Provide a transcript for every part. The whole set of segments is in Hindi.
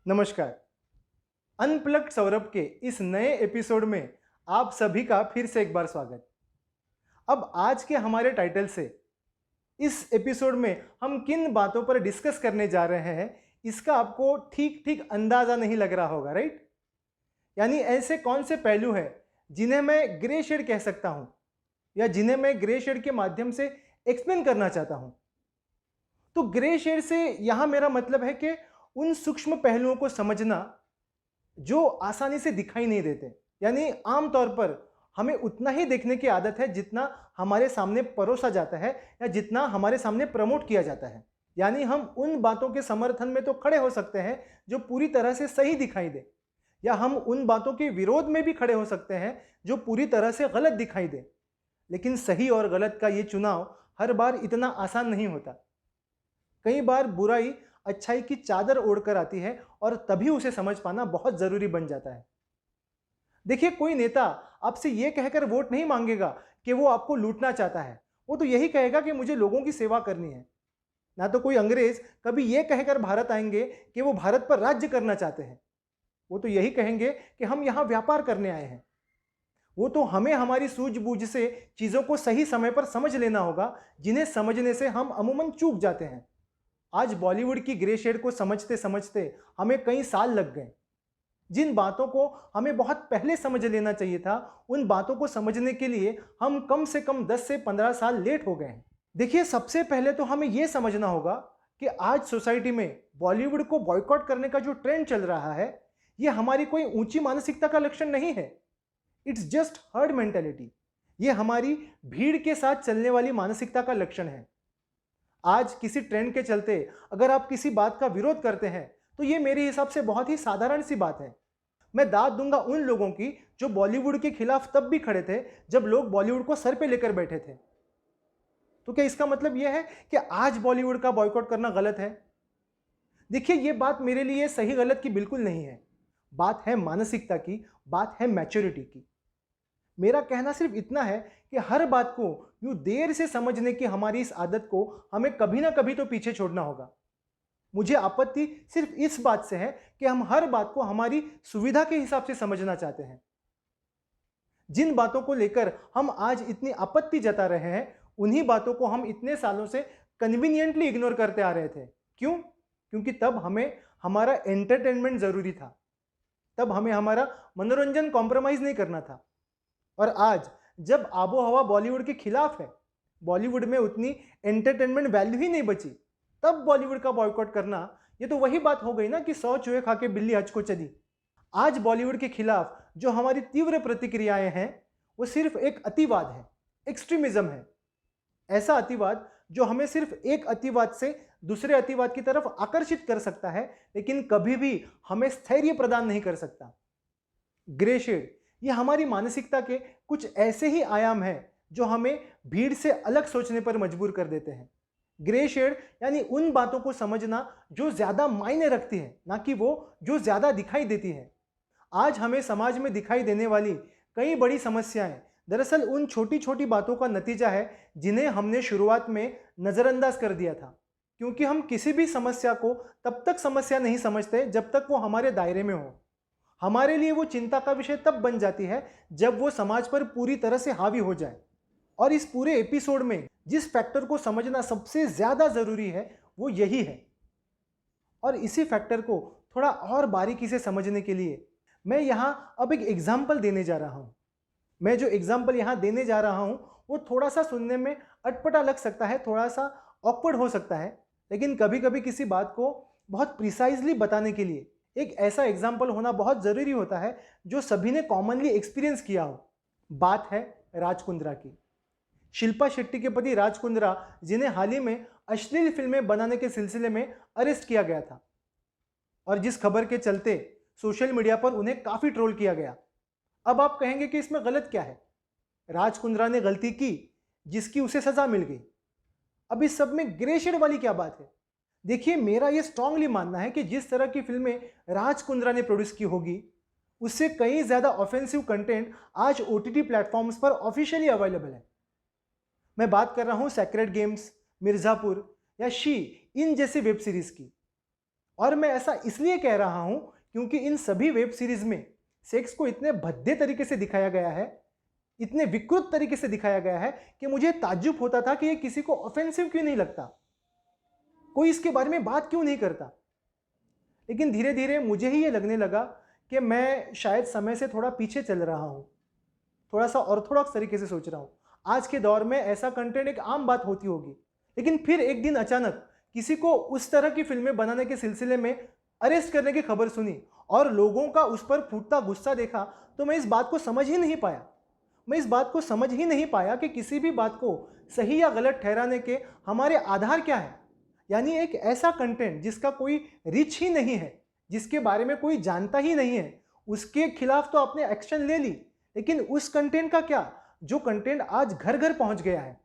नमस्कार। अनप्लग्ड सौरभ के इस नए एपिसोड में आप सभी का फिर से एक बार स्वागत। अब आज के हमारे टाइटल से इस एपिसोड में हम किन बातों पर डिस्कस करने जा रहे हैं, इसका आपको ठीक ठीक अंदाजा नहीं लग रहा होगा, राइट? यानी ऐसे कौन से पहलू हैं जिन्हें मैं ग्रे शेड कह सकता हूं या जिन्हें मैं ग्रे शेड के माध्यम से एक्सप्लेन करना चाहता हूं। तो ग्रे शेड से यहां मेरा मतलब है कि उन सूक्ष्म पहलुओं को समझना जो आसानी से दिखाई नहीं देते। यानी आमतौर पर हमें उतना ही देखने की आदत है जितना हमारे सामने परोसा जाता है या जितना हमारे सामने प्रमोट किया जाता है। यानी हम उन बातों के समर्थन में तो खड़े हो सकते हैं जो पूरी तरह से सही दिखाई दे, या हम उन बातों के विरोध में भी खड़े हो सकते हैं जो पूरी तरह से गलत दिखाई दे। लेकिन सही और गलत का ये चुनाव हर बार इतना आसान नहीं होता। कई बार बुराई अच्छाई की चादर ओढ़कर आती है और तभी उसे समझ पाना बहुत जरूरी बन जाता है। देखिए, कोई नेता आपसे यह कहकर वोट नहीं मांगेगा कि वो आपको लूटना चाहता है। वो तो यही कहेगा कि मुझे लोगों की सेवा करनी है। ना तो कोई अंग्रेज कभी यह कहकर भारत आएंगे कि वो भारत पर राज्य करना चाहते हैं। वो तो यही कहेंगे कि हम यहां व्यापार करने आए हैं। वो तो हमें हमारी सूझबूझ से चीजों को सही समय पर समझ लेना होगा, जिन्हें समझने से हम अमूमन चूक जाते हैं। आज बॉलीवुड की ग्रे शेड को समझते समझते हमें कई साल लग गए। जिन बातों को हमें बहुत पहले समझ लेना चाहिए था, उन बातों को समझने के लिए हम कम से कम 10 से 15 साल लेट हो गए हैं। देखिए, सबसे पहले तो हमें यह समझना होगा कि आज सोसाइटी में बॉलीवुड को बॉयकॉट करने का जो ट्रेंड चल रहा है, यह हमारी कोई ऊंची मानसिकता का लक्षण नहीं है। It's just herd mentality. यह हमारी भीड़ के साथ चलने वाली मानसिकता का लक्षण है। आज किसी ट्रेंड के चलते अगर आप किसी बात का विरोध करते हैं तो यह मेरे हिसाब से बहुत ही साधारण सी बात है। मैं दाद दूंगा उन लोगों की जो बॉलीवुड के खिलाफ तब भी खड़े थे जब लोग बॉलीवुड को सर पे लेकर बैठे थे। तो क्या इसका मतलब यह है कि आज बॉलीवुड का बॉयकॉट करना गलत है? देखिए, यह बात मेरे लिए सही गलत की बिल्कुल नहीं है। बात है मानसिकता की, बात है मैच्योरिटी की। मेरा कहना सिर्फ इतना है कि हर बात को यूं देर से समझने की हमारी इस आदत को हमें कभी ना कभी तो पीछे छोड़ना होगा। मुझे आपत्ति सिर्फ इस बात से है कि हम हर बात को हमारी सुविधा के हिसाब से समझना चाहते हैं। जिन बातों को लेकर हम आज इतनी आपत्ति जता रहे हैं, उन्हीं बातों को हम इतने सालों से कन्वीनियंटली इग्नोर करते आ रहे थे। क्यों? क्योंकि तब हमें हमारा एंटरटेनमेंट जरूरी था। तब हमें हमारा मनोरंजन कॉम्प्रोमाइज नहीं करना था। और आज जब आबो हवा बॉलीवुड के खिलाफ है, बॉलीवुड में उतनी एंटरटेनमेंट वैल्यू ही नहीं बची, तब बॉलीवुड का बॉयकॉट करना, ये तो वही बात हो गई ना कि 100 चूहे खा के बिल्ली हज को चली। आज बॉलीवुड के खिलाफ जो हमारी तीव्र प्रतिक्रियाएं हैं, वो सिर्फ एक अतिवाद है, एक्सट्रीमिज्म है। ऐसा अतिवाद जो हमें सिर्फ एक अतिवाद से दूसरे अतिवाद की तरफ आकर्षित कर सकता है, लेकिन कभी भी हमें स्थैर्य प्रदान नहीं कर सकता। ग्रे शेड ये हमारी मानसिकता के कुछ ऐसे ही आयाम हैं जो हमें भीड़ से अलग सोचने पर मजबूर कर देते हैं। ग्रे शेड यानी उन बातों को समझना जो ज्यादा मायने रखती है, ना कि वो जो ज्यादा दिखाई देती है। आज हमें समाज में दिखाई देने वाली कई बड़ी समस्याएं दरअसल उन छोटी छोटी बातों का नतीजा है जिन्हें हमने शुरुआत में नजरअंदाज कर दिया था। क्योंकि हम किसी भी समस्या को तब तक समस्या नहीं समझते जब तक वो हमारे दायरे में हो। हमारे लिए वो चिंता का विषय तब बन जाती है जब वो समाज पर पूरी तरह से हावी हो जाए। और इस पूरे एपिसोड में जिस फैक्टर को समझना सबसे ज्यादा जरूरी है, वो यही है। और इसी फैक्टर को थोड़ा और बारीकी से समझने के लिए मैं यहां अब एक एग्जाम्पल देने जा रहा हूं। मैं जो एग्जाम्पल यहां देने जा रहा हूं वो थोड़ा सा सुनने में अटपटा लग सकता है, थोड़ा सा ऑकवर्ड हो सकता है, लेकिन कभी कभी किसी बात को बहुत प्रिसाइजली बताने के लिए एक ऐसा एग्जाम्पल होना बहुत जरूरी होता है जो सभी ने कॉमनली एक्सपीरियंस किया हो। बात है राज कुंद्रा की। शिल्पा शेट्टी के पति राज कुंद्रा, जिन्हें हाल ही में अश्लील फिल्में बनाने के सिलसिले में अरेस्ट किया गया था और जिस खबर के चलते सोशल मीडिया पर उन्हें काफी ट्रोल किया गया। अब आप कहेंगे कि इसमें गलत क्या है? राज कुंद्रा ने गलती की जिसकी उसे सजा मिल गई। अब इस सब में ग्रे शेड वाली क्या बात है? देखिए, मेरा यह स्ट्रांगली मानना है कि जिस तरह की फिल्में राज कुंद्रा ने प्रोड्यूस की होगी, उससे कहीं ज्यादा ऑफेंसिव कंटेंट आज ओटीटी प्लेटफॉर्म्स पर ऑफिशियली अवेलेबल है। मैं बात कर रहा हूं सेक्रेड गेम्स, मिर्जापुर या शी इन जैसी वेब सीरीज की। और मैं ऐसा इसलिए कह रहा हूं क्योंकि इन सभी वेब सीरीज में सेक्स को इतने भद्दे तरीके से दिखाया गया है, इतने विकृत तरीके से दिखाया गया है कि मुझे ताज्जुब होता था कि ये किसी को ऑफेंसिव क्यों नहीं लगता, कोई इसके बारे में बात क्यों नहीं करता। लेकिन धीरे धीरे मुझे ही ये लगने लगा कि मैं शायद समय से थोड़ा पीछे चल रहा हूं, थोड़ा सा ऑर्थोडॉक्स तरीके से सोच रहा हूं। आज के दौर में ऐसा कंटेंट एक आम बात होती होगी, लेकिन फिर एक दिन अचानक किसी को उस तरह की फिल्में बनाने के सिलसिले में अरेस्ट करने की खबर सुनी और लोगों का उस पर फूटता गुस्सा देखा, तो मैं इस बात को समझ ही नहीं पाया। मैं इस बात को समझ ही नहीं पाया कि किसी भी बात को सही या गलत ठहराने के हमारे आधार क्या है। यानी एक ऐसा कंटेंट जिसका कोई रिच ही नहीं है, जिसके बारे में कोई जानता ही नहीं है, उसके खिलाफ तो आपने एक्शन ले ली, लेकिन उस कंटेंट का क्या जो कंटेंट आज घर घर पहुंच गया है।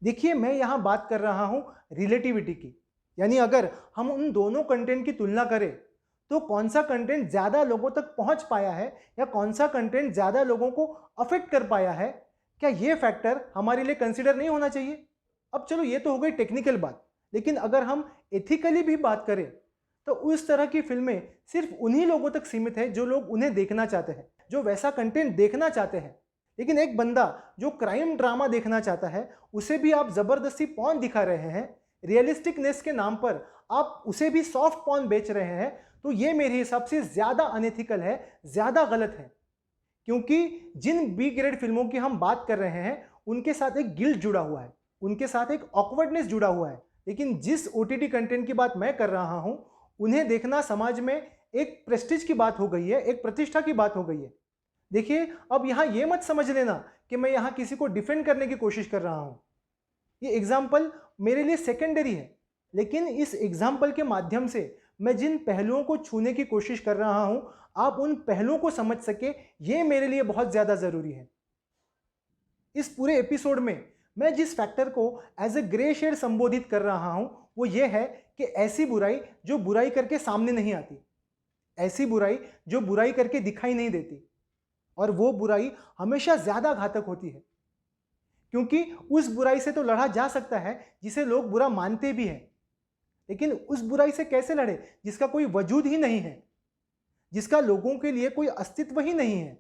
देखिए, मैं यहां बात कर रहा हूं रिलेटिविटी की। यानी अगर हम उन दोनों कंटेंट की तुलना करें तो कौन सा कंटेंट ज्यादा लोगों तक पहुंच पाया है या कौन सा कंटेंट ज्यादा लोगों को अफेक्ट कर पाया है, क्या ये फैक्टर हमारे लिए कंसीडर नहीं होना चाहिए। अब चलो, ये तो हो गई टेक्निकल बात, लेकिन अगर हम एथिकली भी बात करें तो उस तरह की फिल्में सिर्फ उन्हीं लोगों तक सीमित है जो लोग उन्हें देखना चाहते हैं, जो वैसा कंटेंट देखना चाहते हैं। लेकिन एक बंदा जो क्राइम ड्रामा देखना चाहता है, उसे भी आप जबरदस्ती पॉर्न दिखा रहे हैं, रियलिस्टिकनेस के नाम पर आप उसे भी सॉफ्ट पॉर्न बेच रहे हैं, तो ये मेरे हिसाब से ज्यादा अनएथिकल है, ज्यादा गलत है। क्योंकि जिन बी ग्रेड फिल्मों की हम बात कर रहे हैं उनके साथ एक गिल्ट जुड़ा हुआ है, उनके साथ एक ऑकवर्डनेस जुड़ा हुआ है। लेकिन जिस ओटीटी कंटेंट की बात मैं कर रहा हूं, उन्हें देखना समाज में एक प्रेस्टीज की बात हो गई है, एक प्रतिष्ठा की बात हो गई है। देखिए, अब यहां यह मत समझ लेना कि मैं यहां किसी को डिफेंड करने की कोशिश कर रहा हूं। ये एग्जाम्पल मेरे लिए सेकेंडरी है, लेकिन इस एग्जाम्पल के माध्यम से मैं जिन पहलुओं को छूने की कोशिश कर रहा हूं, आप उन पहलुओं को समझ सके, ये मेरे लिए बहुत ज्यादा जरूरी है। इस पूरे एपिसोड में मैं जिस फैक्टर को एज ए ग्रे शेड संबोधित कर रहा हूं, वो ये है कि ऐसी बुराई जो बुराई करके सामने नहीं आती, ऐसी बुराई जो बुराई करके दिखाई नहीं देती, और वो बुराई हमेशा ज्यादा घातक होती है। क्योंकि उस बुराई से तो लड़ा जा सकता है जिसे लोग बुरा मानते भी हैं, लेकिन उस बुराई से कैसे लड़े जिसका कोई वजूद ही नहीं है, जिसका लोगों के लिए कोई अस्तित्व ही नहीं है।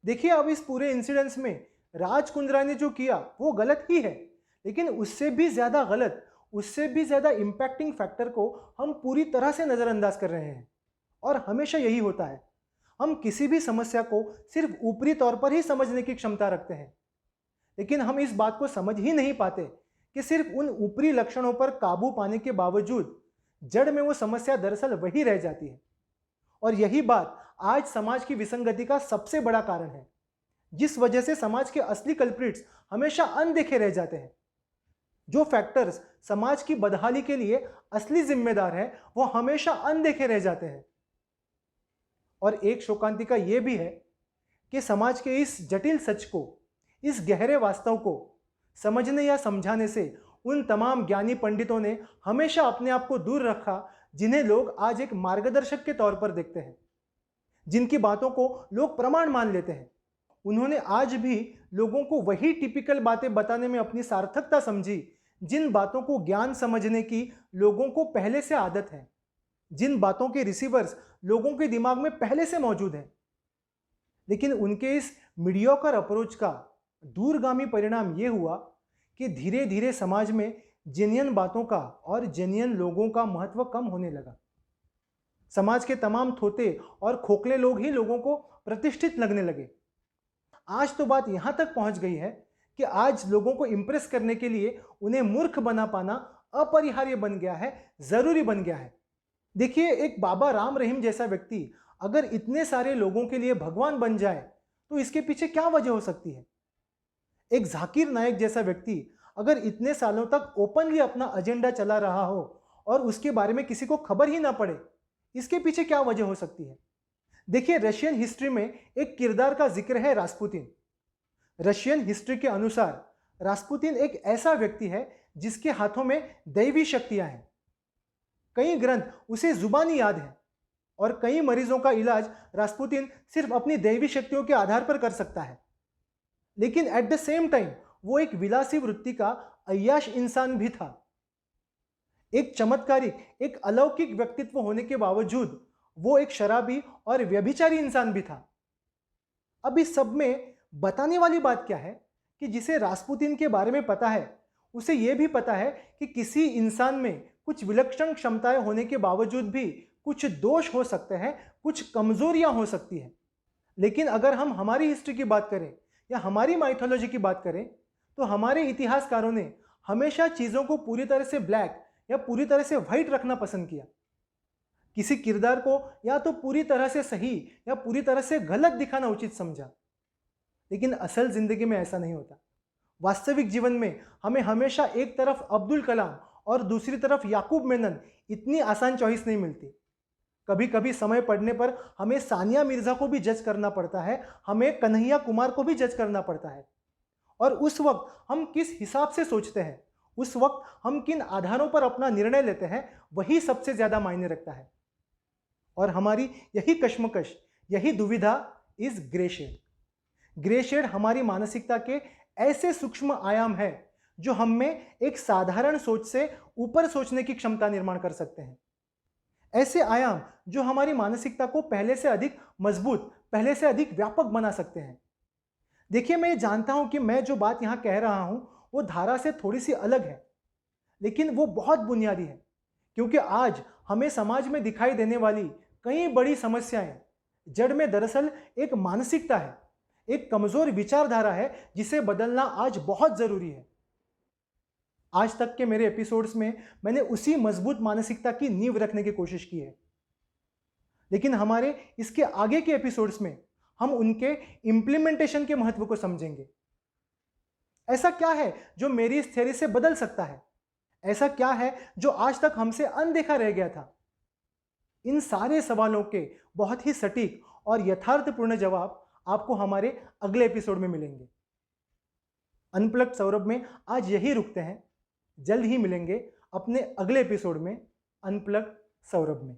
देखिए, अब इस पूरे इंसिडेंस में राज कुंद्रा ने जो किया वो गलत ही है, लेकिन उससे भी ज्यादा गलत, उससे भी ज्यादा इंपैक्टिंग फैक्टर को हम पूरी तरह से नजरअंदाज कर रहे हैं। और हमेशा यही होता है, हम किसी भी समस्या को सिर्फ ऊपरी तौर पर ही समझने की क्षमता रखते हैं, लेकिन हम इस बात को समझ ही नहीं पाते कि सिर्फ उन ऊपरी लक्षणों पर काबू पाने के बावजूद जड़ में वो समस्या दरअसल वही रह जाती है। और यही बात आज समाज की विसंगति का सबसे बड़ा कारण है, जिस वजह से समाज के असली कल्प्रिट्स हमेशा अनदेखे रह जाते हैं। जो फैक्टर्स समाज की बदहाली के लिए असली जिम्मेदार हैं, वो हमेशा अनदेखे रह जाते हैं। और एक शोकांतिका यह भी है कि समाज के इस जटिल सच को, इस गहरे वास्तव को समझने या समझाने से उन तमाम ज्ञानी पंडितों ने हमेशा अपने आप को दूर रखा, जिन्हें लोग आज एक मार्गदर्शक के तौर पर देखते हैं, जिनकी बातों को लोग प्रमाण मान लेते हैं। उन्होंने आज भी लोगों को वही टिपिकल बातें बताने में अपनी सार्थकता समझी, जिन बातों को ज्ञान समझने की लोगों को पहले से आदत है, जिन बातों के रिसीवर्स लोगों के दिमाग में पहले से मौजूद हैं। लेकिन उनके इस मीडियोकर अप्रोच का दूरगामी परिणाम यह हुआ कि धीरे धीरे समाज में जेन्युइन बातों का और जेन्युइन लोगों का महत्व कम होने लगा। समाज के तमाम थोते और खोखले लोग ही लोगों को प्रतिष्ठित लगने लगे। आज तो बात यहां तक पहुंच गई है कि आज लोगों को इंप्रेस करने के लिए उन्हें मूर्ख बना पाना अपरिहार्य बन गया है, जरूरी बन गया है। देखिए, एक बाबा राम रहीम जैसा व्यक्ति अगर इतने सारे लोगों के लिए भगवान बन जाए तो इसके पीछे क्या वजह हो सकती है। एक जाकिर नायक जैसा व्यक्ति अगर इतने सालों तक ओपनली अपना एजेंडा चला रहा हो और उसके बारे में किसी को खबर ही ना पड़े, इसके पीछे क्या वजह हो सकती है। देखिए, रशियन हिस्ट्री में एक किरदार का जिक्र है, रास्पुतिन। रशियन हिस्ट्री के अनुसार रास्पुतिन एक ऐसा व्यक्ति है जिसके हाथों में दैवी शक्तियां हैं। कई ग्रंथ उसे जुबानी याद है और कई मरीजों का इलाज रास्पुतिन सिर्फ अपनी दैवी शक्तियों के आधार पर कर सकता है। लेकिन एट द सेम टाइम वो एक विलासी वृत्ति का अय्याश इंसान भी था। एक चमत्कारिक, एक अलौकिक व्यक्तित्व होने के बावजूद वो एक शराबी और व्यभिचारी इंसान भी था। अब इस सब में बताने वाली बात क्या है कि जिसे रास्पुतिन के बारे में पता है, उसे यह भी पता है कि किसी इंसान में कुछ विलक्षण क्षमताएं होने के बावजूद भी कुछ दोष हो सकते हैं, कुछ कमजोरियां हो सकती हैं। लेकिन अगर हम हमारी हिस्ट्री की बात करें या हमारी माइथोलॉजी की बात करें, तो हमारे इतिहासकारों ने हमेशा चीज़ों को पूरी तरह से ब्लैक या पूरी तरह से व्हाइट रखना पसंद किया। किसी किरदार को या तो पूरी तरह से सही या पूरी तरह से गलत दिखाना उचित समझा। लेकिन असल जिंदगी में ऐसा नहीं होता। वास्तविक जीवन में हमें हमेशा एक तरफ अब्दुल कलाम और दूसरी तरफ याकूब मेनन इतनी आसान चॉइस नहीं मिलती। कभी कभी समय पड़ने पर हमें सानिया मिर्जा को भी जज करना पड़ता है, हमें कन्हैया कुमार को भी जज करना पड़ता है। और उस वक्त हम किस हिसाब से सोचते हैं, उस वक्त हम किन आधारों पर अपना निर्णय लेते हैं, वही सबसे ज्यादा मायने रखता है। और हमारी यही कश्मकश, यही दुविधा is grey shade. Grey shade हमारी मानसिकता के ऐसे सूक्ष्म आयाम है जो हम में एक साधारण सोच से ऊपर सोचने की क्षमता निर्माण कर सकते हैं। ऐसे आयाम जो हमारी मानसिकता को पहले से अधिक मजबूत, पहले से अधिक व्यापक बना सकते हैं। देखिए, मैं ये जानता हूं कि मैं जो बात यहां कह रहा हूं वो धारा से थोड़ी सी अलग है, लेकिन वो बहुत बुनियादी है। क्योंकि आज हमें समाज में दिखाई देने वाली कई बड़ी समस्याएं जड़ में दरअसल एक मानसिकता है, एक कमजोर विचारधारा है जिसे बदलना आज बहुत जरूरी है। आज तक के मेरे एपिसोड्स में मैंने उसी मजबूत मानसिकता की नींव रखने की कोशिश की है। लेकिन हमारे इसके आगे के एपिसोड्स में हम उनके इंप्लीमेंटेशन के महत्व को समझेंगे। ऐसा क्या है जो मेरी इस थ्योरी से बदल सकता है? ऐसा क्या है जो आज तक हमसे अनदेखा रह गया था? इन सारे सवालों के बहुत ही सटीक और यथार्थपूर्ण जवाब आपको हमारे अगले एपिसोड में मिलेंगे। अनप्लग्ड सौरभ में आज यही रुकते हैं। जल्द ही मिलेंगे अपने अगले एपिसोड में अनप्लग्ड सौरभ में।